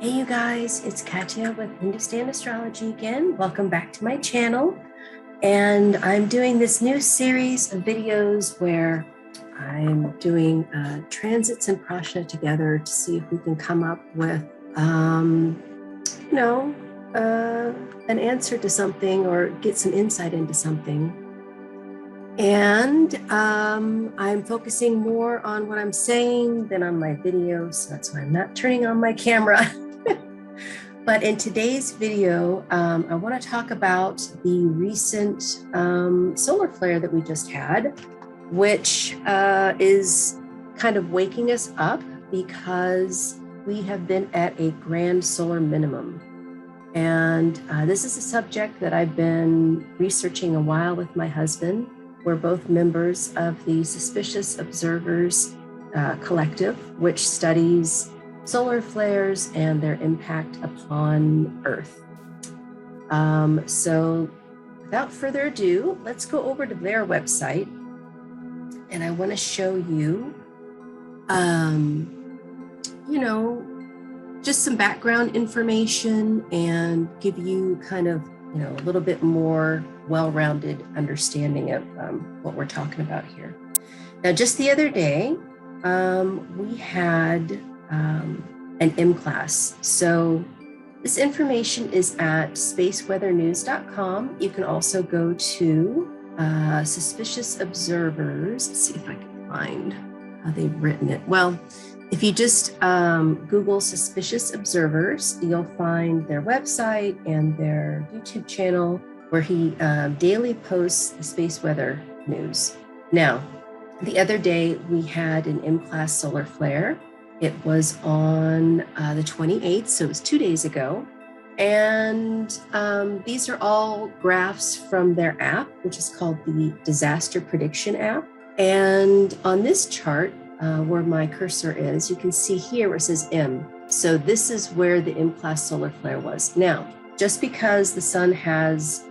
Hey you guys, it's Katya with Understand Astrology again. Welcome back to my channel. And I'm doing this new series of videos where I'm doing transits and Prashna together to see if we can come up with, an answer to something or get some insight into something. And I'm focusing more on what I'm saying than on my video, so that's why I'm not turning on my camera. But in today's video, I want to talk about the recent solar flare that we just had, which is kind of waking us up because we have been at a grand solar minimum. And this is a subject that I've been researching a while with my husband. We're both members of the Suspicious Observers Collective, which studies solar flares and their impact upon Earth. So without further ado, let's go over to their website. And I want to show you, just some background information and give you kind of, a little bit more well-rounded understanding of what we're talking about here. Now, just the other day, we had an M class. So this information is at spaceweathernews.com. You can also go to Suspicious Observers. Let's see if I can find how they've written it. Well, if you just Google Suspicious Observers, you'll find their website and their YouTube channel where he daily posts the space weather news. Now, the other day we had an M class solar flare. It was on the 28th, so it was 2 days ago. And these are all graphs from their app, which is called the Disaster Prediction app. And on this chart, where my cursor is, you can see here where it says M. So this is where the M class solar flare was. Now, just because the sun has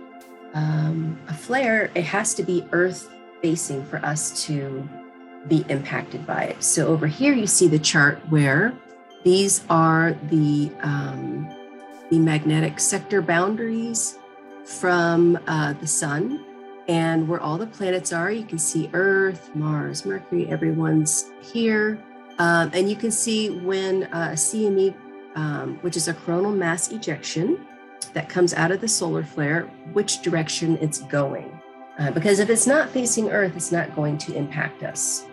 a flare, it has to be Earth facing for us to be impacted by it. So over here, you see the chart where these are the magnetic sector boundaries from the sun and where all the planets are. You can see Earth, Mars, Mercury, everyone's here. And you can see when a CME, which is a coronal mass ejection that comes out of the solar flare, which direction it's going. Because if it's not facing Earth, it's not going to impact us.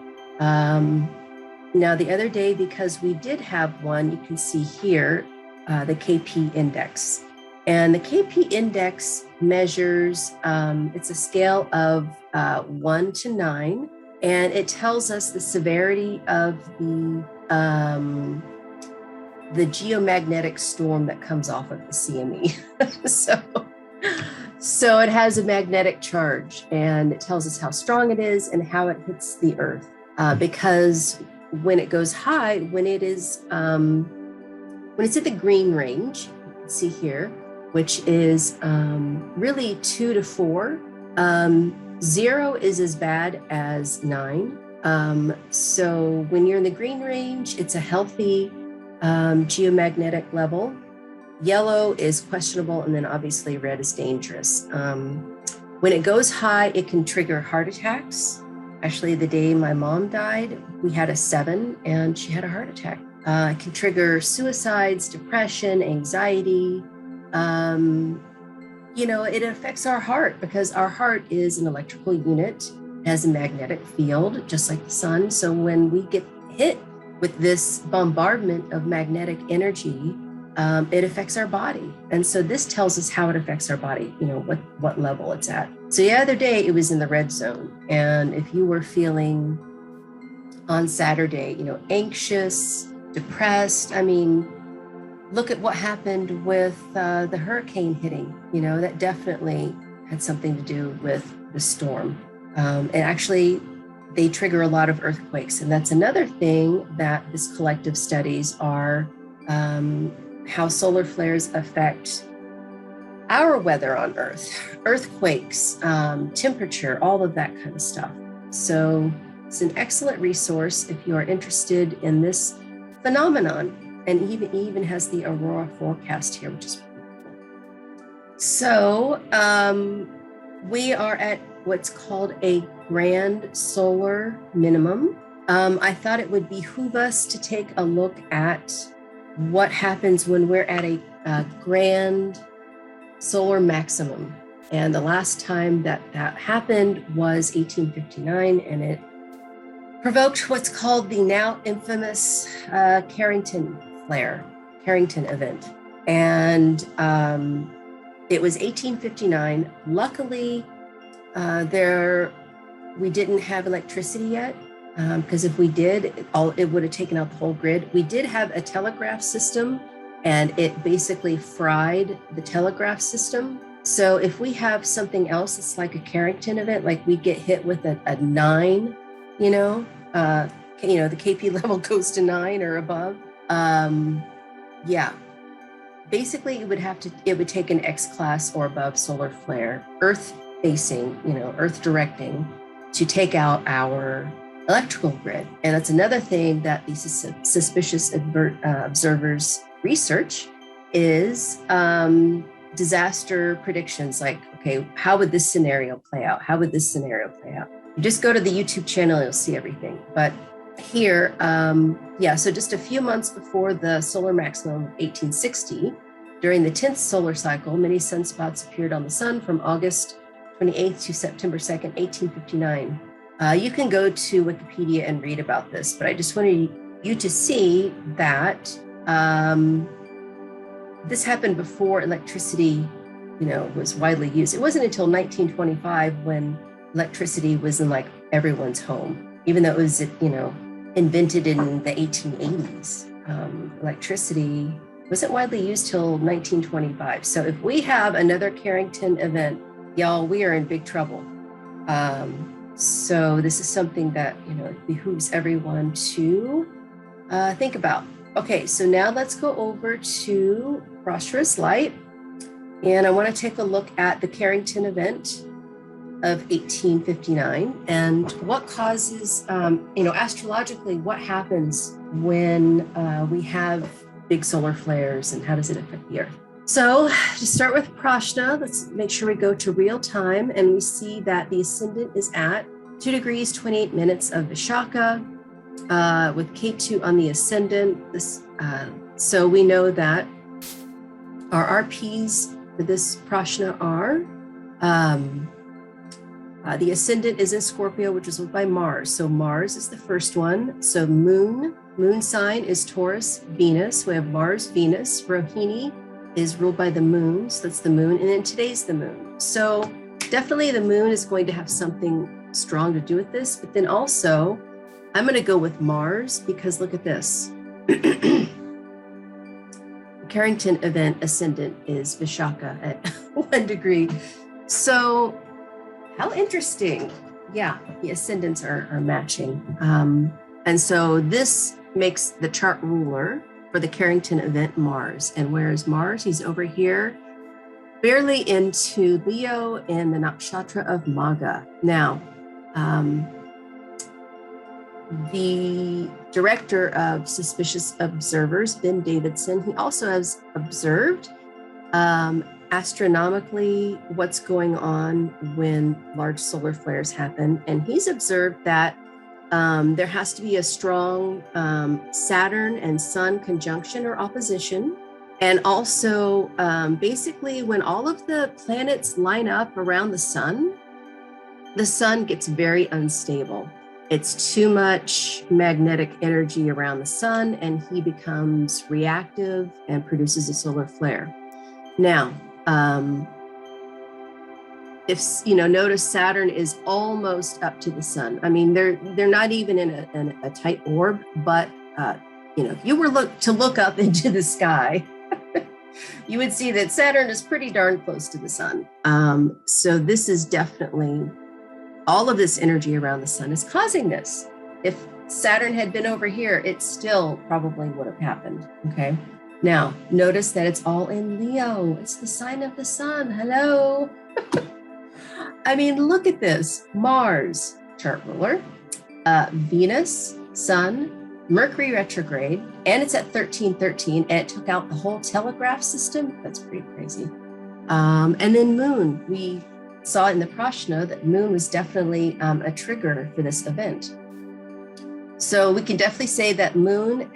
Now, the other day, because we did have one, you can see here the KP index. And the KP index measures, it's a scale of 1 to 9, and it tells us the severity of the geomagnetic storm that comes off of the CME. So it has a magnetic charge, and it tells us how strong it is and how it hits the Earth. Because when it goes high, when it's at the green range, you can see here, which is really 2 to 4. 0 is as bad as 9. So when you're in the green range, it's a healthy geomagnetic level. Yellow is questionable, and then obviously red is dangerous. When it goes high, it can trigger heart attacks. Actually, the day my mom died, we had a 7 and she had a heart attack. It can trigger suicides, depression, anxiety. It affects our heart because our heart is an electrical unit, it has a magnetic field, just like the sun. So when we get hit with this bombardment of magnetic energy, it affects our body. And so this tells us how it affects our body, what level it's at. So the other day it was in the red zone. And if you were feeling on Saturday, anxious, depressed, look at what happened with the hurricane hitting, that definitely had something to do with the storm. And actually they trigger a lot of earthquakes. And that's another thing that this collective studies are how solar flares affect our weather on Earth, earthquakes, temperature, all of that kind of stuff. So it's an excellent resource if you are interested in this phenomenon. And he even has the aurora forecast here, which is pretty cool. So we are at what's called a grand solar minimum. I thought it would behoove us to take a look at what happens when we're at a grand solar maximum. And the last time that happened was 1859, and it provoked what's called the now infamous Carrington Event. And it was 1859. Luckily, we didn't have electricity yet, because if we did, it would have taken out the whole grid. We did have a telegraph system, and it basically fried the telegraph system. So if we have something else that's like a Carrington event, like we get hit with a 9, the KP level goes to 9 or above. Basically it would take an X class or above solar flare, Earth facing, Earth directing, to take out our electrical grid. And that's another thing that these suspicious observers research is disaster predictions. Like, okay, how would this scenario play out? How would this scenario play out? You just go to the YouTube channel, you'll see everything. But here, so just a few months before the solar maximum of 1860, during the 10th solar cycle, many sunspots appeared on the sun from August 28th to September 2nd, 1859. You can go to Wikipedia and read about this, but I just wanted you to see that this happened before electricity, was widely used. It wasn't until 1925 when electricity was in like everyone's home, even though it was, invented in the 1880s. Electricity wasn't widely used till 1925. So if we have another Carrington event, y'all, we are in big trouble. So this is something that, it behooves everyone to think about. Okay, so now let's go over to Prashna's light. And I want to take a look at the Carrington event of 1859 and what causes, astrologically, what happens when we have big solar flares and how does it affect the Earth? So to start with Prashna, let's make sure we go to real time, and we see that the ascendant is at 2 degrees, 28 minutes of Vishaka, with K2 on the ascendant. So we know that our RPs for this Prashna are, the ascendant is in Scorpio, which is ruled by Mars. So Mars is the first one. So moon sign is Taurus, Venus. We have Mars, Venus. Rohini is ruled by the moon. So that's the moon. And then today's the moon. So definitely the moon is going to have something strong to do with this. But then also, I'm going to go with Mars because look at this. Carrington event ascendant is Vishaka at 1 degree. So how interesting. Yeah, the ascendants are matching. And so this makes the chart ruler for the Carrington event Mars. And where is Mars? He's over here, barely into Leo in the nakshatra of Magha. Now, the director of Suspicious Observers, Ben Davidson, he also has observed astronomically what's going on when large solar flares happen. And he's observed that there has to be a strong Saturn and Sun conjunction or opposition. And also, basically, when all of the planets line up around the sun gets very unstable. It's too much magnetic energy around the sun, and he becomes reactive and produces a solar flare. Now, notice Saturn is almost up to the sun. I mean, they're not even in a tight orb, but if you were to look up into the sky, you would see that Saturn is pretty darn close to the sun. So this is definitely, all of this energy around the sun is causing this. If Saturn had been over here, it still probably would have happened, okay? Now, notice that it's all in Leo. It's the sign of the sun. Hello. I mean, look at this. Mars, chart ruler, Venus, Sun, Mercury retrograde, and it's at 1313, and it took out the whole telegraph system. That's pretty crazy. And then moon, we saw in the Prashna that moon was definitely a trigger for this event. So we can definitely say that Mars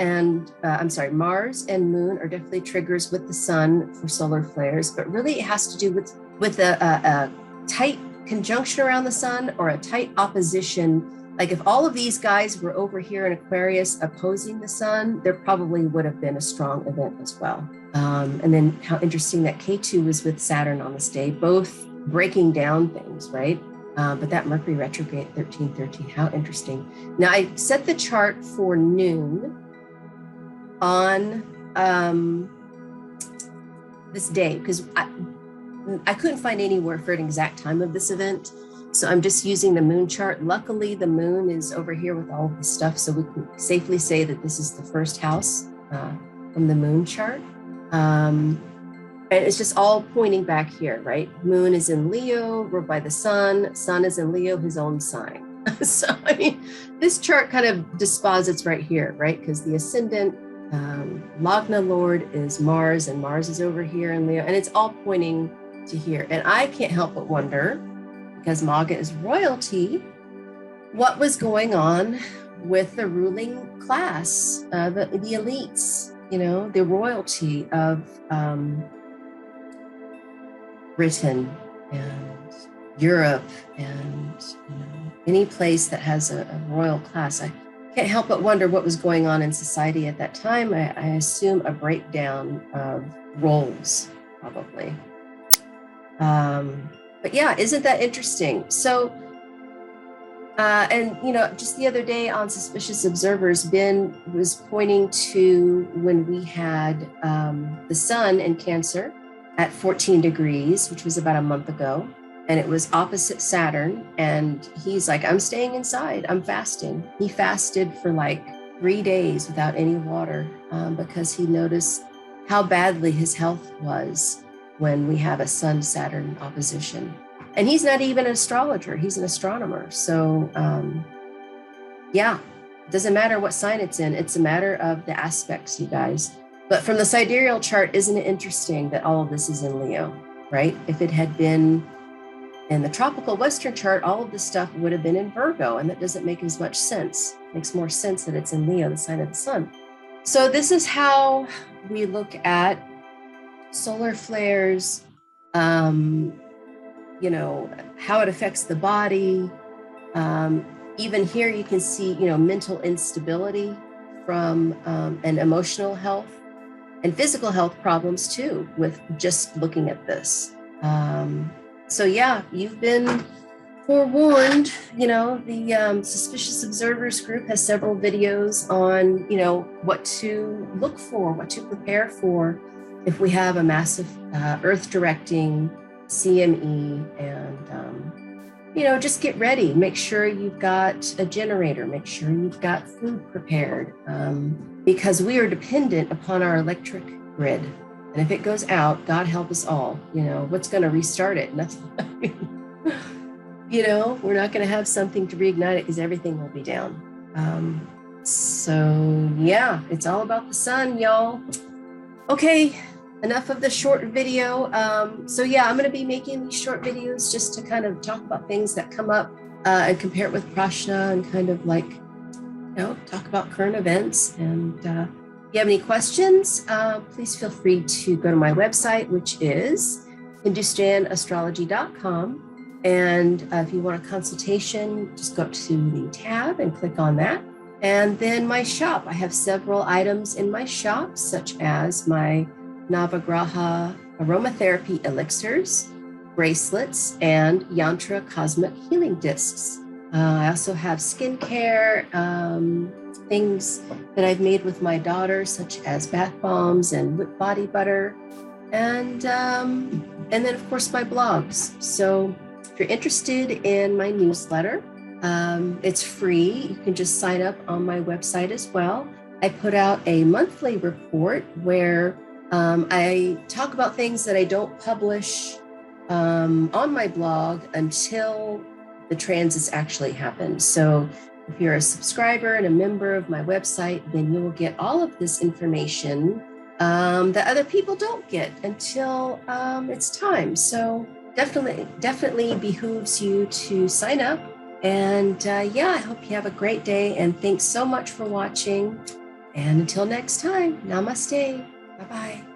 and moon are definitely triggers with the sun for solar flares, but really it has to do with a tight conjunction around the sun or a tight opposition. Like if all of these guys were over here in Aquarius opposing the sun, there probably would have been a strong event as well. And then how interesting that K2 was with Saturn on this day, both breaking down things, right? But that Mercury retrograde 1313, how interesting. Now I set the chart for noon on this day because I couldn't find anywhere for an exact time of this event. So I'm just using the moon chart. Luckily, the moon is over here with all of the stuff. So we can safely say that this is the first house from the moon chart. And it's just all pointing back here, right? Moon is in Leo, ruled by the sun. Sun is in Leo, his own sign. So, I mean, this chart kind of disposits right here, right? Because the ascendant Lagna Lord is Mars, and Mars is over here in Leo, and it's all pointing to here. And I can't help but wonder, because Maga is royalty, what was going on with the ruling class, the elites, you know, the royalty of Britain and Europe and, you know, any place that has a royal class. I can't help but wonder what was going on in society at that time. I assume a breakdown of roles, probably. But yeah, isn't that interesting? So, and, you know, just the other day on Suspicious Observers, Ben was pointing to when we had the sun in Cancer at 14 degrees, which was about a month ago, and it was opposite Saturn. And he's like, I'm staying inside, I'm fasting. He fasted for like 3 days without any water because he noticed how badly his health was when we have a Sun-Saturn opposition. And he's not even an astrologer, he's an astronomer. So yeah, it doesn't matter what sign it's in, it's a matter of the aspects, you guys. But from the sidereal chart, isn't it interesting that all of this is in Leo, right? If it had been in the tropical Western chart, all of this stuff would have been in Virgo, and that doesn't make as much sense. It makes more sense that it's in Leo, the sign of the sun. So this is how we look at solar flares, you know, how it affects the body. Even here you can see, you know, mental instability from and emotional health and physical health problems too, with just looking at this. So yeah, you've been forewarned. You know, the Suspicious Observers group has several videos on, you know, what to look for, what to prepare for if we have a massive earth directing CME, and you know, just get ready. Make sure you've got a generator, make sure you've got food prepared, because we are dependent upon our electric grid. And if it goes out, God help us all. You know, what's going to restart it? Nothing. You know, we're not going to have something to reignite it because everything will be down. So yeah, it's all about the sun, y'all. Okay, enough of the short video. So yeah, I'm going to be making these short videos just to kind of talk about things that come up and compare it with Prashna, and kind of like, you know, talk about current events. And if you have any questions, please feel free to go to my website, which is HindustanAstrology.com. And if you want a consultation, just go up to the tab and click on that. And then my shop, I have several items in my shop, such as my Navagraha aromatherapy elixirs, bracelets, and Yantra cosmic healing discs. I also have skincare, things that I've made with my daughter, such as bath bombs and whipped body butter, and then of course my blogs. So if you're interested in my newsletter, it's free. You can just sign up on my website as well. I put out a monthly report where I talk about things that I don't publish on my blog until the transits actually happen. So If you're a subscriber and a member of my website, then you will get all of this information that other people don't get until it's time. So definitely behooves you to sign up. And yeah, I hope you have a great day. And thanks so much for watching. And until next time, namaste. Bye-bye.